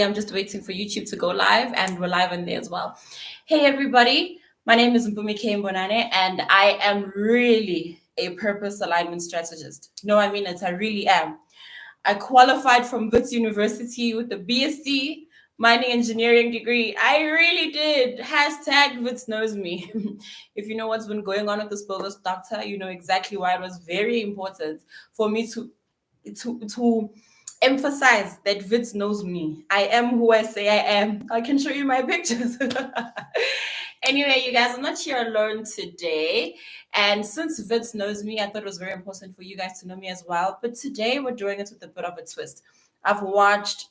I'm just waiting for YouTube to go live, and we're live on there as well. Hey, everybody. My name is Mbonane, and I am really a purpose alignment strategist. No, I mean it. I really am. I qualified from Wits University with a BSc mining engineering degree. I really did. Hashtag Wits knows me. If you know what's been going on with this bogus doctor, you know exactly why it was very important for me to emphasize that Wits knows me. I am who I say I am. I can show you my pictures. Anyway, you guys, I'm not here alone today. And since Wits knows me, I thought it was very important for you guys to know me as well. But today we're doing it with a bit of a twist. I've watched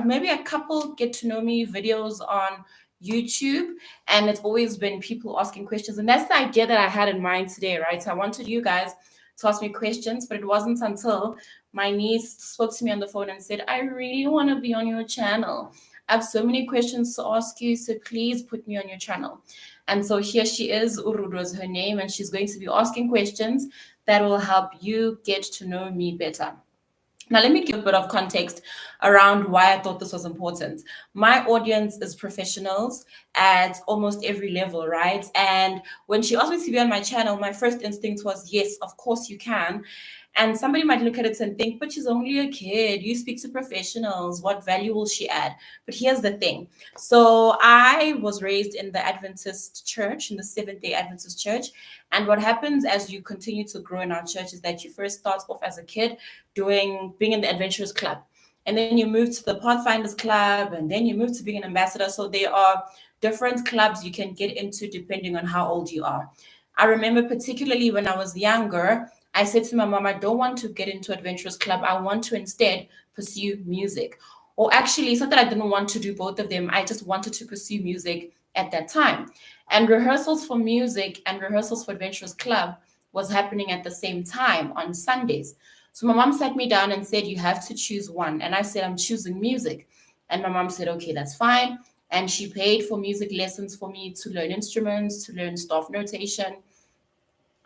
maybe a couple get to know me videos on YouTube, and it's always been people asking questions. And that's the idea that I had in mind today, right? So I wanted you guys to ask me questions, but it wasn't until my niece spoke to me on the phone and said, I really want to be on your channel. I have so many questions to ask you, so please put me on your channel. And so here she is, Urudu is her name, and she's going to be asking questions that will help you get to know me better. Now, let me give a bit of context around why I thought this was important. My audience is professionals at almost every level, right? And when she asked me to be on my channel, my first instinct was, yes, of course you can. And somebody might look at it and think, but she's only a kid. You speak to professionals. What value will she add? But here's the thing. So I was raised in the Adventist church, in the Seventh-day Adventist church. And what happens as you continue to grow in our church is that you first start off as a kid being in the Adventurers Club. And then you move to the Pathfinders Club, and then you move to being an ambassador. So there are different clubs you can get into depending on how old you are. I remember particularly when I was younger, I said to my mom, I don't want to get into Adventurers Club. I want to instead pursue music. Or actually, it's not that I didn't want to do both of them. I just wanted to pursue music at that time. And rehearsals for music and rehearsals for Adventurers Club was happening at the same time on Sundays. So my mom sat me down and said, you have to choose one. And I said, I'm choosing music. And my mom said, okay, that's fine. And she paid for music lessons for me to learn instruments, to learn staff notation.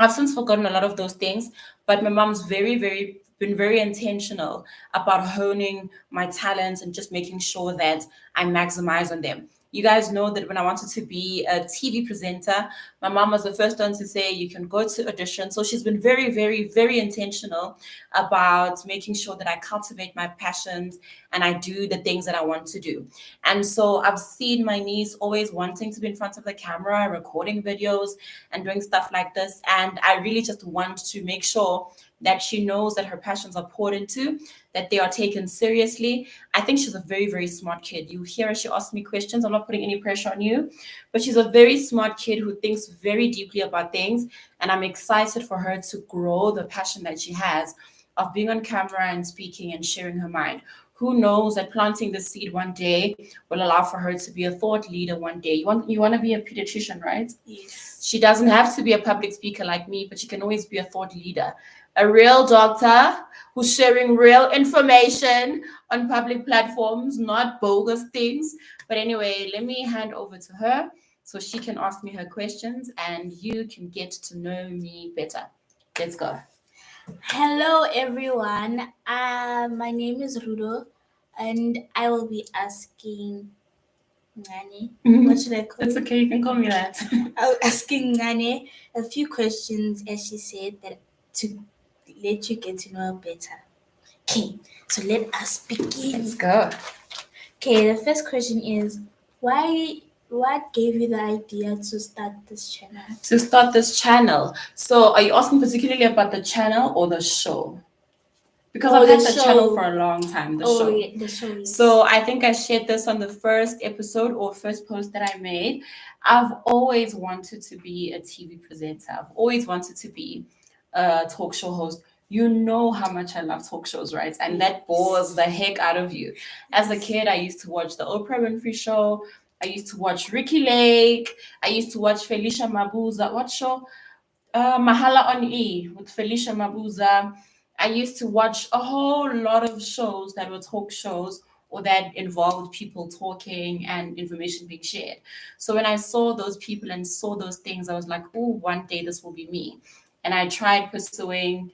I've since forgotten a lot of those things, but my mom's been very intentional about honing my talents and just making sure that I maximize on them. You guys know that when I wanted to be a TV presenter, my mom was the first one to say you can go to audition. So she's been very intentional about making sure that I cultivate my passions and I do the things that I want to do. And so I've seen my niece always wanting to be in front of the camera, recording videos and doing stuff like this. And I really just want to make sure that she knows that her passions are poured into, that they are taken seriously. I think she's a very smart kid. You hear her, she asks me questions. I'm not putting any pressure on you, but she's a very smart kid who thinks very deeply about things. And I'm excited for her to grow the passion that she has of being on camera and speaking and sharing her mind. Who knows that planting the seed one day will allow for her to be a thought leader one day. You want to be a pediatrician, right? Yes. She doesn't have to be a public speaker like me, but she can always be a thought leader. A real doctor who's sharing real information on public platforms, not bogus things. But anyway, let me hand over to her so she can ask me her questions and you can get to know me better. Let's go. Hello, everyone. My name is Rudo, and I will be asking Nani. What should I call It's you? okay, you can call me that. I'll asking Nani a few questions, as she said, that to let you get to know her better. Okay, so let us begin. Let's go. Okay, the first question is what gave you the idea to start this channel? To start this channel. So are you asking particularly about the channel or the show? Because I've had the channel for a long time, the show. Yeah, the show. Yes. So I think I shared this on the first episode or first post that I made. I've always wanted to be a TV presenter. I've always wanted to be a talk show host. You know how much I love talk shows, right? And that bores the heck out of you. As a kid, I used to watch the Oprah Winfrey Show. I used to watch Ricky Lake. I used to watch Felicia Mabuza. What show? Mahala on E with Felicia Mabuza. I used to watch a whole lot of shows that were talk shows or that involved people talking and information being shared. So when I saw those people and saw those things, I was like, oh, one day this will be me. And I tried pursuing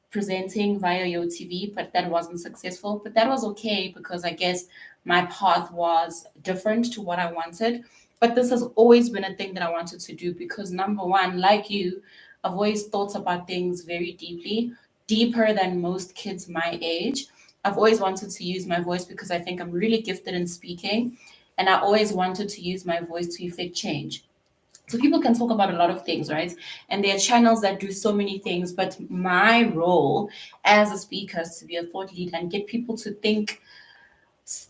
presenting via Yo TV, but that wasn't successful. But that was okay because I guess my path was different to what I wanted. But this has always been a thing that I wanted to do because, number one, like you, I've always thought about things very deeply, deeper than most kids my age. I've always wanted to use my voice because I think I'm really gifted in speaking. And I always wanted to use my voice to effect change. So people can talk about a lot of things, right? And there are channels that do so many things. But my role as a speaker is to be a thought leader and get people to think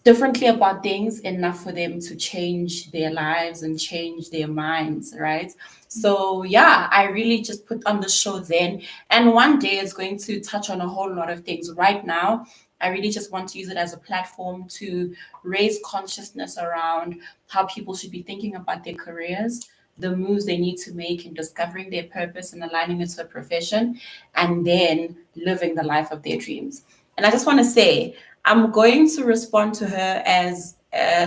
differently about things enough for them to change their lives and change their minds, right? So yeah, I really just put on the show then, and one day it's going to touch on a whole lot of things. Right now I really just want to use it as a platform to raise consciousness around how people should be thinking about their careers, the moves they need to make in discovering their purpose and aligning it to a profession, and then living the life of their dreams. And I just want to say, I'm going to respond to her as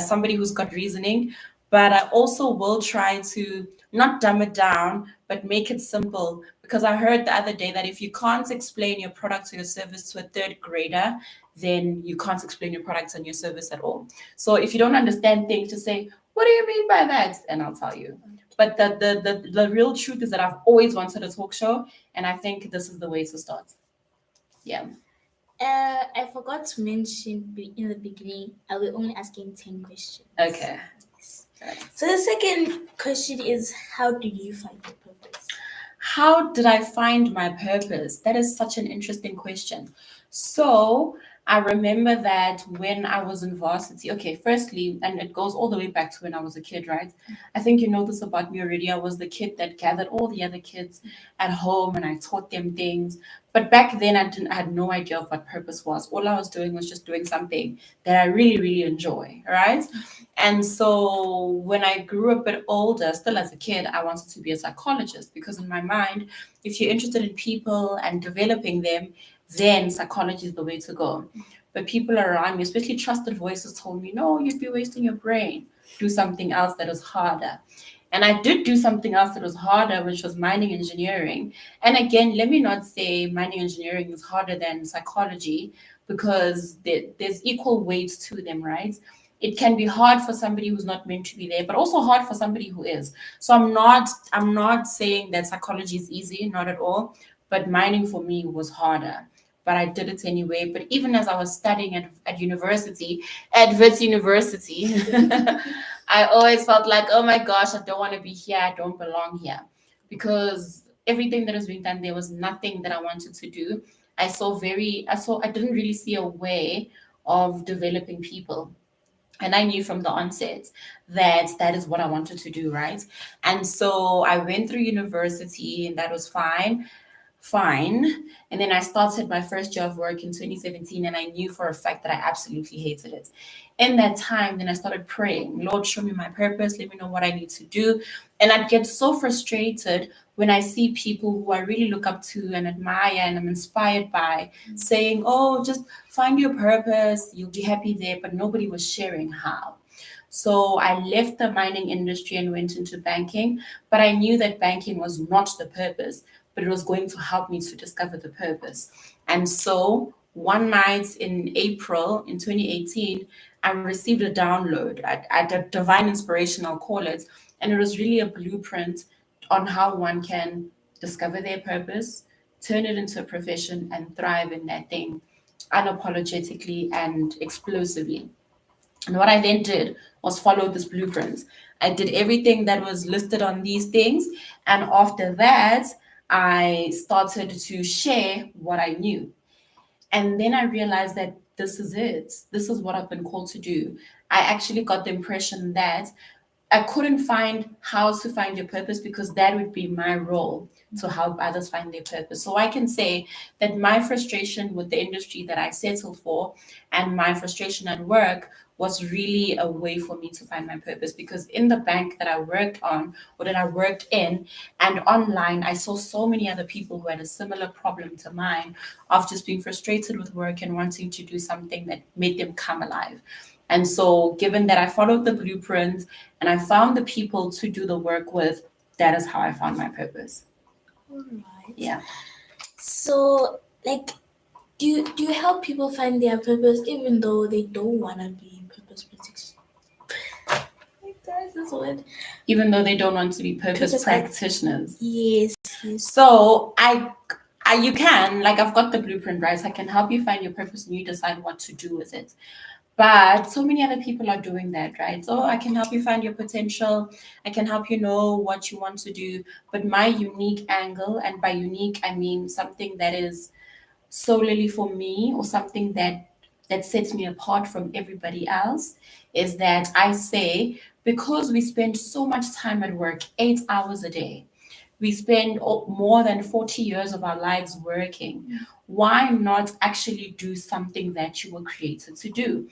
somebody who's got reasoning, but I also will try to not dumb it down, but make it simple. Because I heard the other day that if you can't explain your product or your service to a third grader, then you can't explain your products and your service at all. So if you don't understand things, just say, "What do you mean by that?" And I'll tell you. But the real truth is that I've always wanted a talk show, and I think this is the way to start. Yeah. I forgot to mention in the beginning, I will only asking 10 questions. Okay. So the second question is, how did you find your purpose? How did I find my purpose? That is such an interesting question. So I remember that when I was in varsity, okay, firstly, and it goes all the way back to when I was a kid, right? I think you know this about me already. I was the kid that gathered all the other kids at home and I taught them things. But back then, I had no idea of what purpose was. All I was doing was just doing something that I really, really enjoy, right? And so when I grew a bit older, still as a kid, I wanted to be a psychologist because in my mind, if you're interested in people and developing them, then psychology is the way to go. But people around me, especially trusted voices, told me, no, you'd be wasting your brain. Do something else that is harder. And I did do something else that was harder, which was mining engineering. And again, let me not say mining engineering is harder than psychology because there's equal weight to them, right? It can be hard for somebody who's not meant to be there, but also hard for somebody who is. So I'm not saying that psychology is easy, not at all. But mining for me was harder. But I did it anyway. But even as I was studying at university, at Wits University, I always felt like, oh my gosh, I don't want to be here. I don't belong here. Because everything that was being done, there was nothing that I wanted to do. I didn't really see a way of developing people. And I knew from the onset that that is what I wanted to do, right? And so I went through university, and that was fine. And then I started my first year of work in 2017, and I knew for a fact that I absolutely hated it. In that time, then I started praying, Lord, show me my purpose, let me know what I need to do. And I'd get so frustrated when I see people who I really look up to and admire and I'm inspired by saying, oh, just find your purpose, you'll be happy there, but nobody was sharing how. So I left the mining industry and went into banking, but I knew that banking was not the purpose, but it was going to help me to discover the purpose. And so one night in April in 2018, I received a download at a divine inspiration, I'll call it. And it was really a blueprint on how one can discover their purpose, turn it into a profession, and thrive in that thing unapologetically and explosively. And what I then did was follow this blueprint. I did everything that was listed on these things. And after that, I started to share what I knew. And then I realized that this is it. This is what I've been called to do. I actually got the impression that I couldn't find how to find your purpose because that would be my role to help others find their purpose. So I can say that my frustration with the industry that I settled for and my frustration at work was really a way for me to find my purpose because in the bank that I worked on or that I worked in and online, I saw so many other people who had a similar problem to mine of just being frustrated with work and wanting to do something that made them come alive. And so, given that I followed the blueprint and I found the people to do the work with, that is how I found my purpose. All right. Yeah. So, like, do you help people find their purpose even though they don't want to be purpose practitioner. Guys, this word. Even though they don't want to be purpose Purpose practitioners. Yes. So you can, like, I've got the blueprint, right? I can help you find your purpose and you decide what to do with it. But so many other people are doing that, right? So I can help you find your potential. I can help you know what you want to do. But my unique angle, and by unique, I mean something that is solely for me, or something that sets me apart from everybody else, is that I say, because we spend so much time at work, 8 hours a day, we spend more than 40 years of our lives working. Why not actually do something that you were created to do?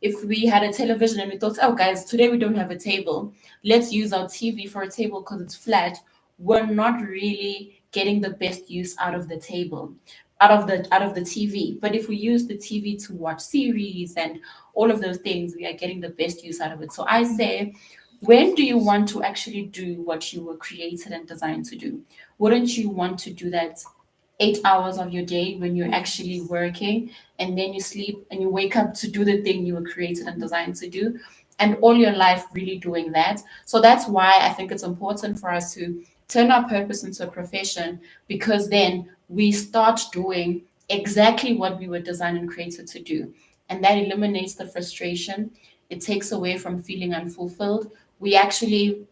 If we had a television and we thought, oh, guys, today we don't have a table, let's use our TV for a table because it's flat, we're not really getting the best use out of the table, out of the TV. But if we use the TV to watch series and all of those things, we are getting the best use out of it. So I say, when do you want to actually do what you were created and designed to do? Wouldn't you want to do that 8 hours of your day when you're actually working, and then you sleep and you wake up to do the thing you were created and designed to do, and all your life really doing that? So that's why I think it's important for us to turn our purpose into a profession, because then we start doing exactly what we were designed and created to do. And that eliminates the frustration. It takes away from feeling unfulfilled. We actually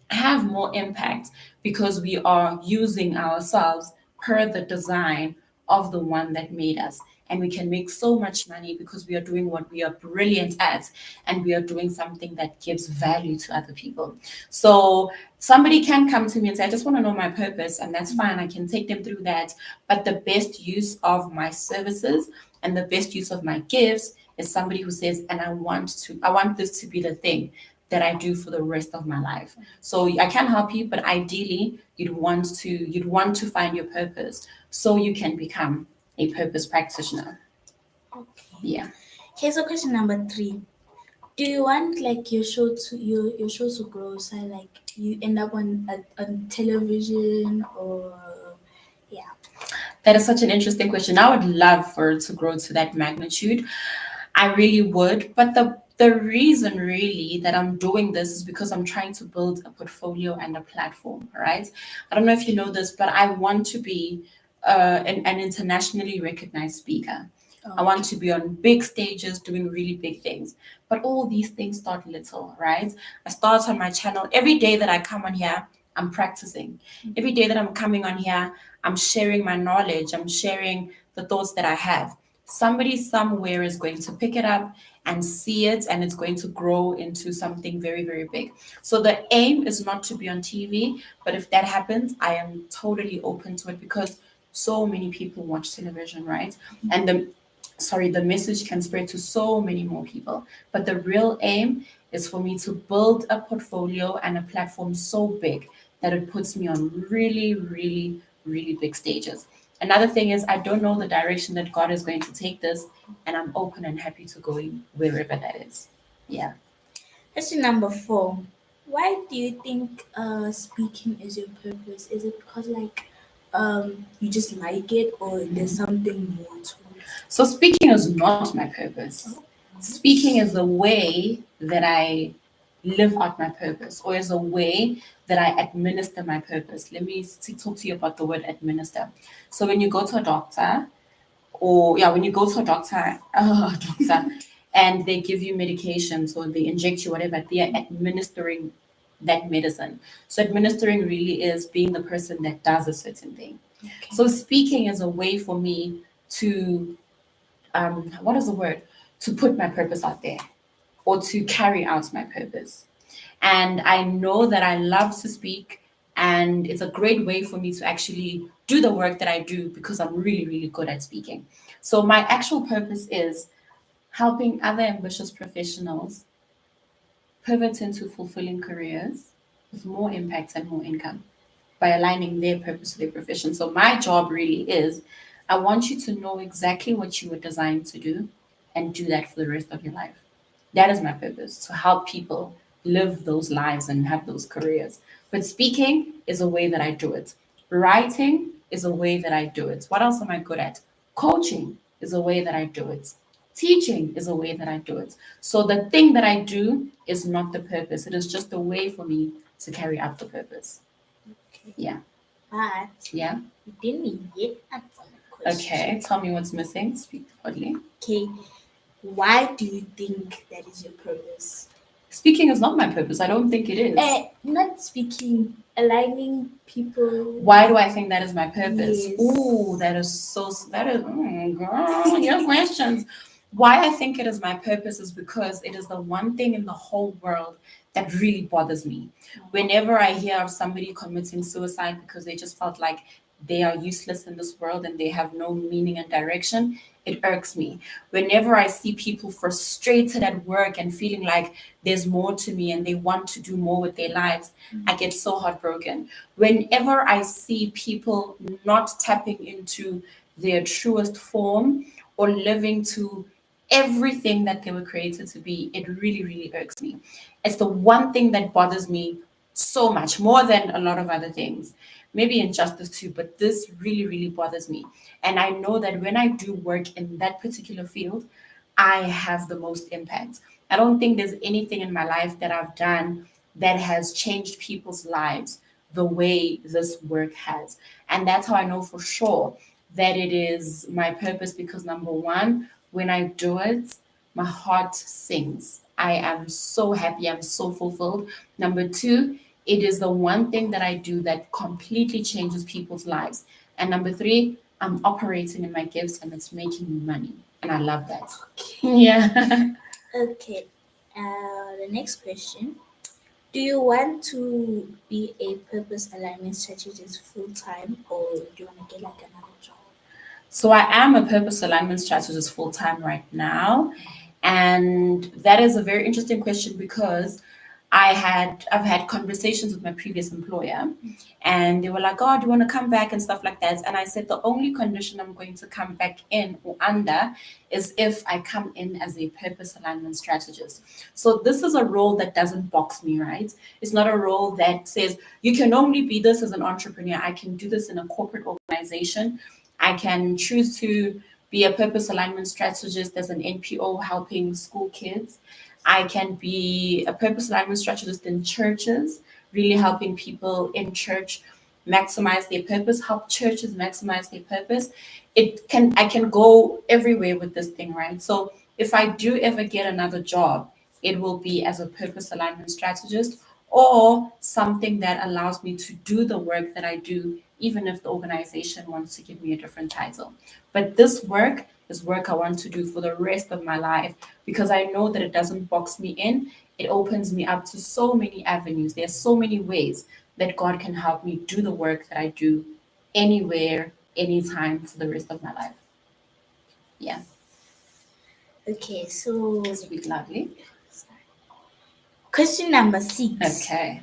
have more impact because we are using ourselves per the design of the one that made us. And we can make so much money because we are doing what we are brilliant at, and we are doing something that gives value to other people. So somebody can come to me and say, I just want to know my purpose, and that's fine. I can take them through that. But the best use of my services and the best use of my gifts is somebody who says, and I want this to be the thing that I do for the rest of my life. So I can help you, but ideally you'd want to find your purpose so you can become a purpose practitioner. Okay. Yeah. Okay, so question number 3. Do you want like your show to grow, so like you end up on television, or yeah? That is such an interesting question. I would love for it to grow to that magnitude. I really would. But the reason really that I'm doing this is because I'm trying to build a portfolio and a platform, right? I don't know if you know this, but I want to be an internationally recognized speaker. I want to be on big stages doing really big things. But all these things start little, right? I start on my channel. Every day that I come on here, I'm practicing. Every day that I'm coming on here, I'm sharing my knowledge. I'm sharing the thoughts that I have. Somebody somewhere is going to pick it up and see it, and it's going to grow into something very, very big. So the aim is not to be on TV, but if that happens, I am totally open to it, because so many people watch television, right? And the message can spread to so many more people. But the real aim is for me to build a portfolio and a platform so big that it puts me on really, really, really big stages. Another thing is, I don't know the direction that God is going to take this, and I'm open and happy to go in wherever that is. Yeah. Question number 4. Why do you think speaking is your purpose? Is it because like you just like it, or there's something more to it? So speaking is not my purpose. Speaking is a way that I live out my purpose, or is a way that I administer my purpose. Let me talk to you about the word administer. So when you go to a doctor, when you go to a doctor, doctor, and they give you medications or they inject you, whatever, they are administering that medicine. So administering really is being the person that does a certain thing. Okay. So speaking is a way for me to, what is the word? To put my purpose out there, or to carry out my purpose. And I know that I love to speak, and it's a great way for me to actually do the work that I do, because I'm really, really good at speaking. So my actual purpose is helping other ambitious professionals pivot into fulfilling careers with more impact and more income by aligning their purpose to their profession. So my job really is, I want you to know exactly what you were designed to do and do that for the rest of your life. That is my purpose, to help people live those lives and have those careers. But speaking is a way that I do it. Writing is a way that I do it. What else am I good at? Coaching is a way that I do it. Teaching is a way that I do it. So the thing that I do is not the purpose. It is just a way for me to carry out the purpose. Okay. Yeah. But Yeah. you didn't yet answer my question. Okay. Tell me what's missing. Speak loudly. Okay. Why do you think that is your purpose? Speaking is not my purpose. I don't think it is. Not speaking, aligning people. Why do I think that is my purpose? Yes. Ooh, girl, your questions. Why I think it is my purpose is because it is the one thing in the whole world that really bothers me. Whenever I hear of somebody committing suicide because they just felt like they are useless in this world and they have no meaning and direction, it irks me. Whenever I see people frustrated at work and feeling like there's more to me and they want to do more with their lives, I get so heartbroken. Whenever I see people not tapping into their truest form or living to everything that they were created to be, it really, really irks me. It's the one thing that bothers me so much, more than a lot of other things. Maybe injustice too, but this really, really bothers me. And I know that when I do work in that particular field, I have the most impact. I don't think there's anything in my life that I've done that has changed people's lives the way this work has. And that's how I know for sure that it is my purpose because number one, when I do it, my heart sings. I am so happy, I'm so fulfilled. Number two, it is the one thing that I do that completely changes people's lives. And number three, I'm operating in my gifts and it's making me money. And I love that. Yeah. Okay. The next question. Do you want to be a purpose alignment strategist full time or do you want to get like another job? So I am a purpose alignment strategist full time right now. And that is a very interesting question because I've had conversations with my previous employer and they were like, oh, do you want to come back and stuff like that? And I said the only condition I'm going to come back in or under is if I come in as a purpose alignment strategist. So this is a role that doesn't box me, right? It's not a role that says you can only be this as an entrepreneur. I can do this in a corporate organization. I can choose to be a purpose alignment strategist as an NPO helping school kids. I can be a purpose alignment strategist in churches, really helping people in church maximize their purpose, help churches maximize their purpose. I can go everywhere with this thing, right? So if I do ever get another job, it will be as a purpose alignment strategist or something that allows me to do the work that I do, even if the organization wants to give me a different title. But this work is work I want to do for the rest of my life because I know that it doesn't box me in. It opens me up to so many avenues. There's so many ways that God can help me do the work that I do anywhere, anytime for the rest of my life. Yeah. Okay, so Sweet, lovely. question number 6. Okay.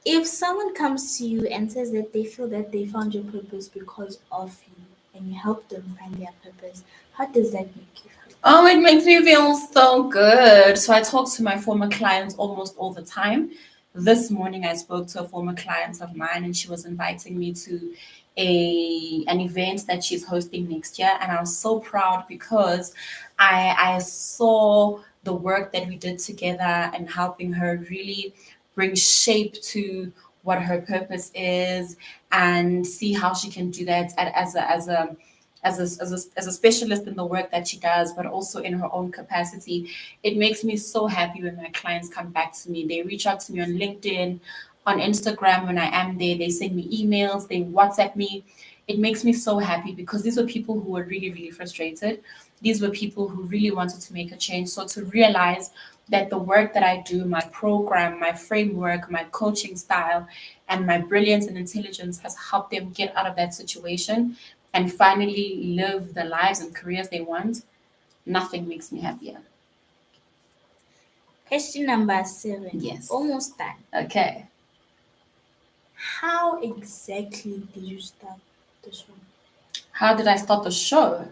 If someone comes to you and says that they feel that they found your purpose because of you and you help them find their purpose, how does that make you feel? Oh, it makes me feel so good. So I talk to my former clients almost all the time. This morning I spoke to a former client of mine and she was inviting me to an event that she's hosting next year. And I was so proud because I saw the work that we did together and helping her really bring shape to what her purpose is and see how she can do that as a specialist in the work that she does, but also in her own capacity. It makes me so happy when my clients come back to me. They reach out to me on LinkedIn, on Instagram when I am there. They send me emails, they WhatsApp me. It makes me so happy because these were people who were really, really frustrated. These were people who really wanted to make a change. So to realize that the work that I do, my program, my framework, my coaching style, and my brilliance and intelligence has helped them get out of that situation and finally live the lives and careers they want, nothing makes me happier. Question number 7. Yes. Almost done. Okay. How exactly did you start the show? How did I start the show?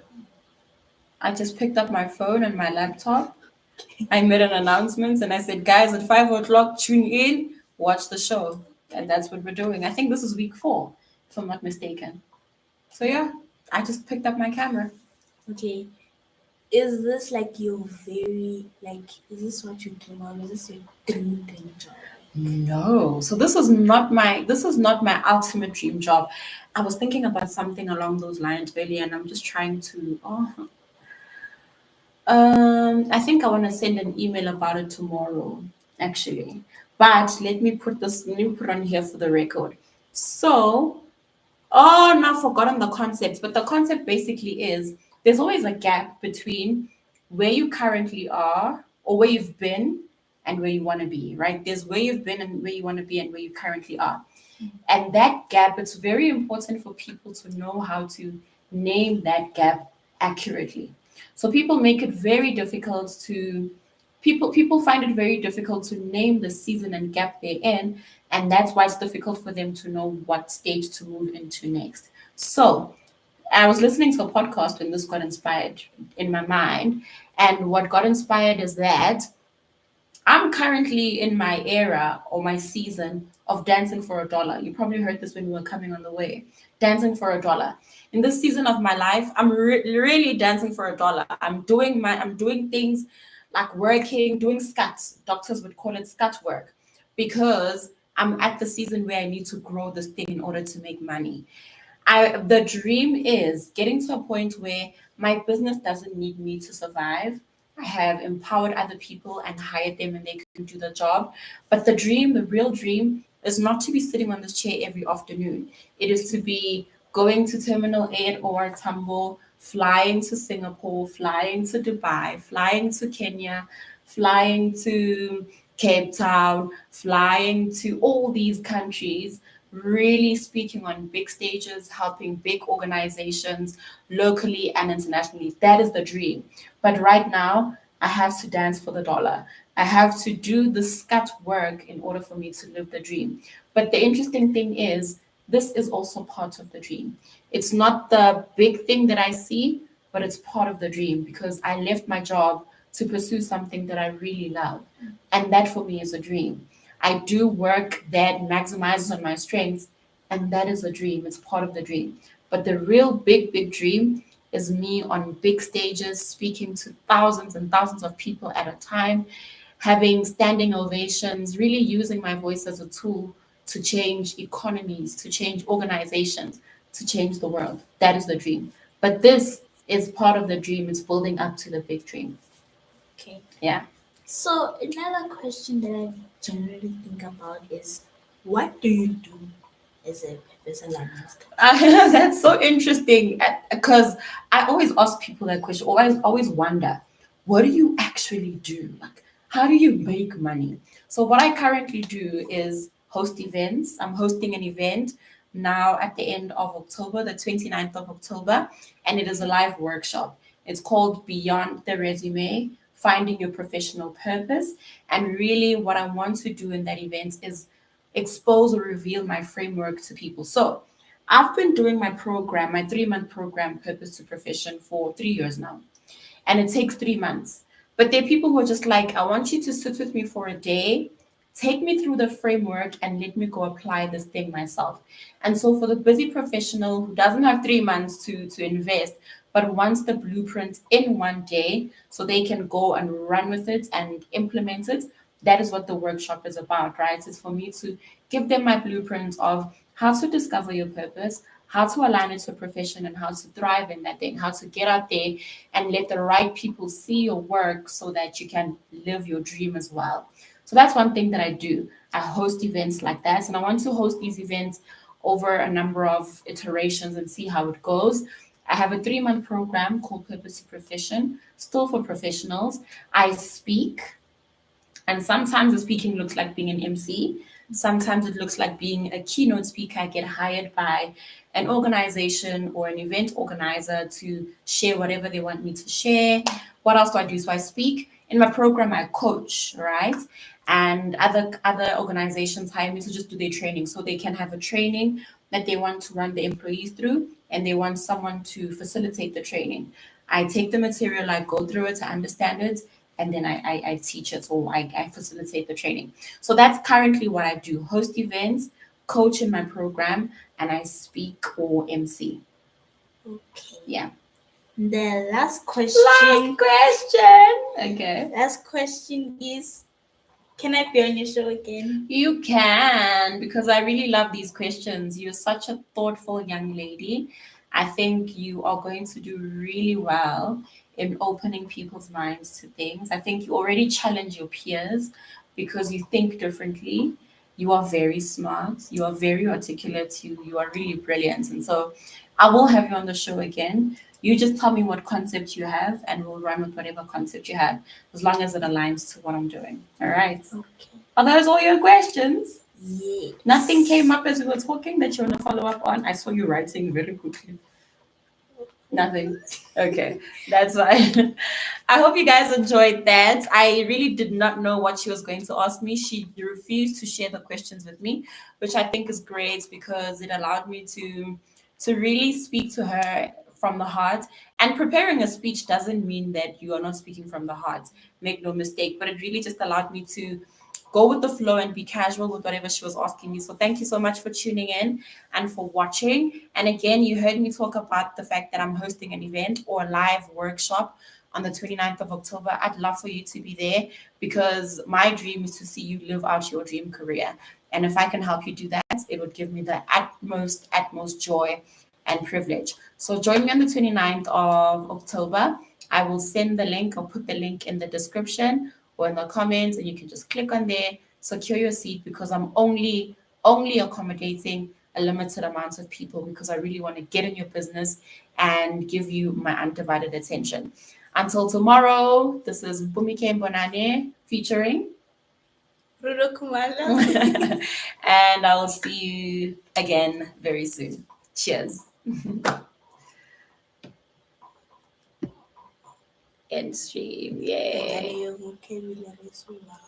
I just picked up my phone and my laptop. I made an announcement and I said, guys, at 5 o'clock, tune in, watch the show. And that's what we're doing. I think this is week 4, if I'm not mistaken. So yeah, I just picked up my camera. Okay. is this like your very like? Is this what you dream of? Is this your dream job? No. So this is not my ultimate dream job. I was thinking about something along those lines earlier, and I'm just trying to I think I want to send an email about it tomorrow, actually. But let me put on here for the record. So, oh, now I've forgotten the concept, but the concept basically is there's always a gap between where you currently are or where you've been and where you want to be, right? There's where you've been and where you want to be and where you currently are. And that gap, it's very important for people to know how to name that gap accurately. So people make it very difficult to people find it very difficult to name the season and gap they're in, and that's why it's difficult for them to know what stage to move into next. So I was listening to a podcast when this got inspired in my mind, and what got inspired is that I'm currently in my era or my season of dancing for a dollar. You probably heard this when we were coming on the way. Dancing for a dollar. In this season of my life, I'm really dancing for a dollar. I'm doing things like working, doing scat. Doctors would call it scat work because I'm at the season where I need to grow this thing in order to make money. The dream is getting to a point where my business doesn't need me to survive. I have empowered other people and hired them and they can do the job. But the dream, the real dream, is not to be sitting on this chair every afternoon. It is to be going to Terminal 8 or Tambo, flying to Singapore, flying to Dubai, flying to Kenya, flying to Cape Town, flying to all these countries, really speaking on big stages, helping big organizations locally and internationally. That is the dream. But right now, I have to dance for the dollar. I have to do the scat work in order for me to live the dream. But the interesting thing is, this is also part of the dream. It's not the big thing that I see, but it's part of the dream because I left my job to pursue something that I really love. And that for me is a dream. I do work that maximizes on my strengths, and that is a dream. It's part of the dream. But the real big dream is me on big stages, speaking to thousands and thousands of people at a time, having standing ovations, really using my voice as a tool to change economies, to change organizations, to change the world. That is the dream. But this is part of the dream, it's building up to the big dream. Okay. Yeah. So another question that I generally think about is, what do you do as a purpose alignment strategist? That's so interesting because I always ask people that question. Always wonder, what do you actually do? Like, how do you make money? So what I currently do is host events. I'm hosting an event now at the end of October, the 29th of October, and it is a live workshop. It's called Beyond the Resume, Finding Your Professional Purpose. And really what I want to do in that event is expose or reveal my framework to people. So I've been doing my program, my 3 month program, Purpose to Profession, for 3 years now. And it takes 3 months. But there are people who are just like, I want you to sit with me for a day, take me through the framework, and let me go apply this thing myself. And so, for the busy professional who doesn't have 3 months to invest, but wants the blueprint in one day so they can go and run with it and implement it, that is what the workshop is about, right? It's for me to give them my blueprint of how to discover your purpose, how to align it to a profession, and how to thrive in that thing, how to get out there and let the right people see your work so that you can live your dream as well. So that's one thing that I do. I host events like that, and I want to host these events over a number of iterations and see how it goes. I have a 3 month program called Purpose to Profession, still for professionals. I speak, and sometimes the speaking looks like being an MC. Sometimes it looks like being a keynote speaker. I get hired by an organization or an event organizer to share whatever they want me to share. What else do I do? So I speak. In my program, I coach, right? And other organizations hire me to just do their training. So they can have a training that they want to run the employees through, and they want someone to facilitate the training. I take the material, I go through it, I understand it, and then I teach it or I facilitate the training. So that's currently what I do: host events, coach in my program, and I speak or MC. Okay. Yeah. The last Last question. question. Okay. Last question is, can I be on your show again? You can, because I really love these questions. You're such a thoughtful young lady. I think you are going to do really well in opening people's minds to things. I think you already challenge your peers because you think differently. You are very smart. You are very articulate. You are really brilliant. And so I will have you on the show again. You just tell me what concept you have, and we'll run with whatever concept you have, as long as it aligns to what I'm doing. All right. Okay. Are those all your questions? Yes. Nothing came up as we were talking that you want to follow up on? I saw you writing very quickly. Nothing. Okay, that's fine. I hope you guys enjoyed that. I really did not know what she was going to ask me. She refused to share the questions with me, which I think is great because it allowed me to really speak to her from the heart. And preparing a speech doesn't mean that you are not speaking from the heart. Make no mistake, but it really just allowed me to go with the flow and be casual with whatever she was asking me. So thank you so much for tuning in and for watching. And again, you heard me talk about the fact that I'm hosting an event or a live workshop on the 29th of October. I'd love for you to be there because my dream is to see you live out your dream career. And if I can help you do that, it would give me the utmost joy and privilege. So join me on the 29th of October. I will send the link or put the link in the description or in the comments, and you can just click on there, secure your seat, because I'm only accommodating a limited amount of people because I really want to get in your business and give you my undivided attention. Until tomorrow, this is Mbonane featuring Rudo Kumala. and I will see you again very soon. Cheers. End stream. Yay. Your vocabulary is so long.